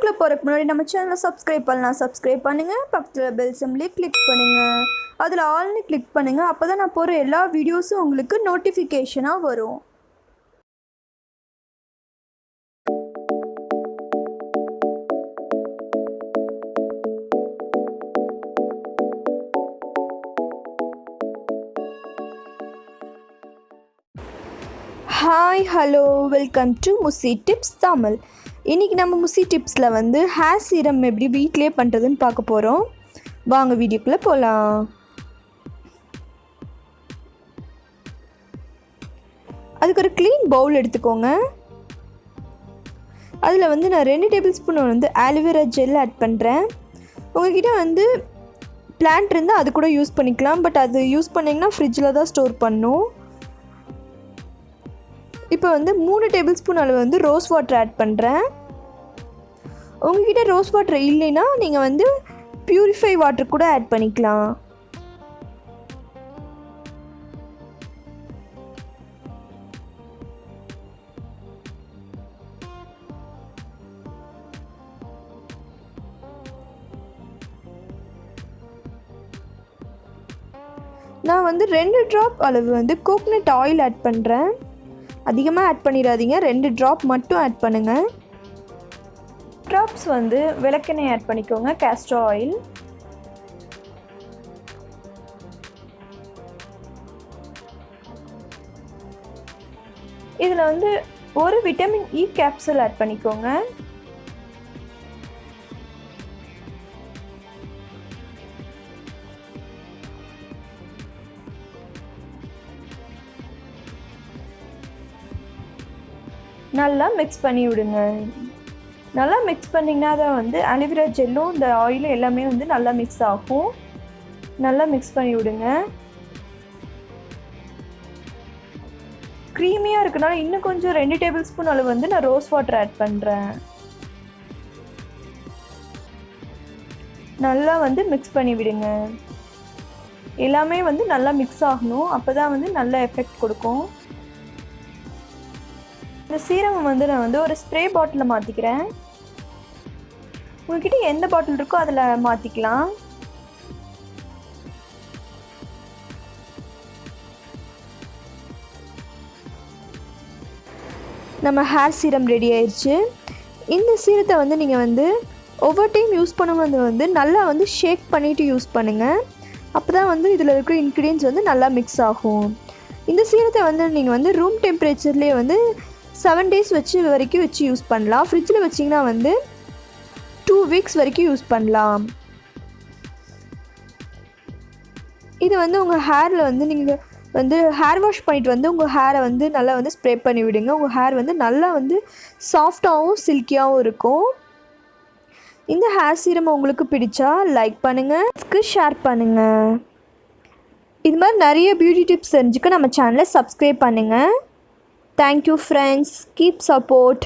வீடியோக்குள்ளே போகிறதுக்கு முன்னாடி நம்ம சேனலை சப்ஸ்கிரைப் பண்ணலாம். சப்ஸ்கிரைப் பண்ணுங்கள். பக்கத்தில் பெல் சிம்பலை கிளிக் பண்ணுங்கள். அதில் ஆல்னு கிளிக் பண்ணுங்கள். அப்போ தான் நான் போகிற எல்லா வீடியோஸும் உங்களுக்கு நோட்டிஃபிகேஷனாக வரும். Hi hello welcome to Musi tips Tamil. இன்றைக்கி நம்ம முசி டிப்ஸில் வந்து ஹேர் சீரம் எப்படி வீட்டிலே பண்ணுறதுன்னு பார்க்க போகிறோம். வாங்க வீடியோக்குள்ளே போகலாம். அதுக்கு ஒரு க்ளீன் பவுல் எடுத்துக்கோங்க. அதில் வந்து நான் 2 டேபிள் ஸ்பூன் வந்து ஆலோவேரா ஜெல் ஆட் பண்ணுறேன். உங்கள்கிட்ட வந்து பிளான்ட் இருந்தால் அது கூட யூஸ் பண்ணிக்கலாம். பட் அது யூஸ் பண்ணிங்கன்னா ஃப்ரிட்ஜில் தான் ஸ்டோர் பண்ணணும். இப்போ வந்து 3 டேபிள் ஸ்பூன் அளவு வந்து ரோஸ் வாட்டர் ஆட் பண்ணுறேன். உங்கள்கிட்ட ரோஸ் வாட்டர் இல்லைன்னா நீங்கள் வந்து பியூரிஃபை வாட்டர் கூட ஆட் பண்ணிக்கலாம். நான் வந்து 2 ட்ராப் அளவு வந்து கோகனட் ஆயில் ஆட் பண்ணுறேன். அதிகமாக ஆட் பண்ணிடாதீங்க, 2 ட்ராப் மட்டும் ஆட் பண்ணுங்கள். ட்ராப்ஸ் வந்து விளக்கெண்ணெய் ஆட் பண்ணிக்கோங்க, castor ஆயில். இதில் வந்து ஒரு விட்டமின் இ கேப்சூல் ஆட் பண்ணிக்கோங்க. நல்லா மிக்ஸ் பண்ணி விடுங்க. நல்லா மிக்ஸ் பண்ணிங்கன்னா தான் வந்து அலோவேரா ஜெல்லும் இந்த ஆயிலும் எல்லாமே வந்து நல்லா மிக்ஸ் ஆகும். நல்லா மிக்ஸ் பண்ணி விடுங்க. க்ரீமியாக இருக்கனால இன்னும் கொஞ்சம் 2 டேபிள் ஸ்பூன் அளவு வந்து நான் ரோஸ் வாட்டர் ஆட் பண்ணுறேன். நல்லா வந்து மிக்ஸ் பண்ணி விடுங்க. எல்லாமே வந்து நல்லா மிக்ஸ் ஆகணும். அப்போ தான் வந்து நல்ல எஃபெக்ட் கொடுக்கும். இந்த சீரம் வந்து நான் வந்து ஒரு ஸ்ப்ரே பாட்டிலில் மாற்றிக்கிறேன். உங்கள்கிட்ட எந்த பாட்டில் இருக்கோ அதில் மாற்றிக்கலாம். நம்ம ஹேர் சீரம் ரெடி ஆயிடுச்சு. இந்த சீரத்தை வந்து நீங்கள் வந்து ஒவ்வொரு டைம் யூஸ் பண்ணும்போது வந்து நல்லா வந்து ஷேக் பண்ணிவிட்டு யூஸ் பண்ணுங்கள். அப்போ தான் வந்து இதில் இருக்கிற இன்க்ரீடியன்ஸ் வந்து நல்லா மிக்ஸ் ஆகும். இந்த சீரத்தை வந்து நீங்கள் வந்து ரூம் டெம்பரேச்சர்லேயே வந்து 7 days வரைக்கும் வச்சு யூஸ் பண்ணலாம். ஃப்ரிட்ஜில் வச்சிங்கன்னா வந்து 2 weeks வரைக்கும் யூஸ் பண்ணலாம். இது வந்து உங்கள் ஹேரில் வந்து நீங்கள் வந்து ஹேர் வாஷ் பண்ணிவிட்டு வந்து உங்கள் ஹேரை வந்து நல்லா வந்து ஸ்ப்ரே பண்ணி விடுங்க. உங்கள் ஹேர் வந்து நல்லா வந்து சாஃப்டாகவும் சில்கியாகவும் இருக்கும். இந்த ஹேர் சீரம் உங்களுக்கு பிடிச்சா லைக் பண்ணுங்கள், ஷேர் பண்ணுங்கள். இது மாதிரி நிறைய பியூட்டி டிப்ஸ் தெரிஞ்சுக்க நம்ம சேனலை சப்ஸ்கிரைப் பண்ணுங்கள். Thank you friends. Keep support.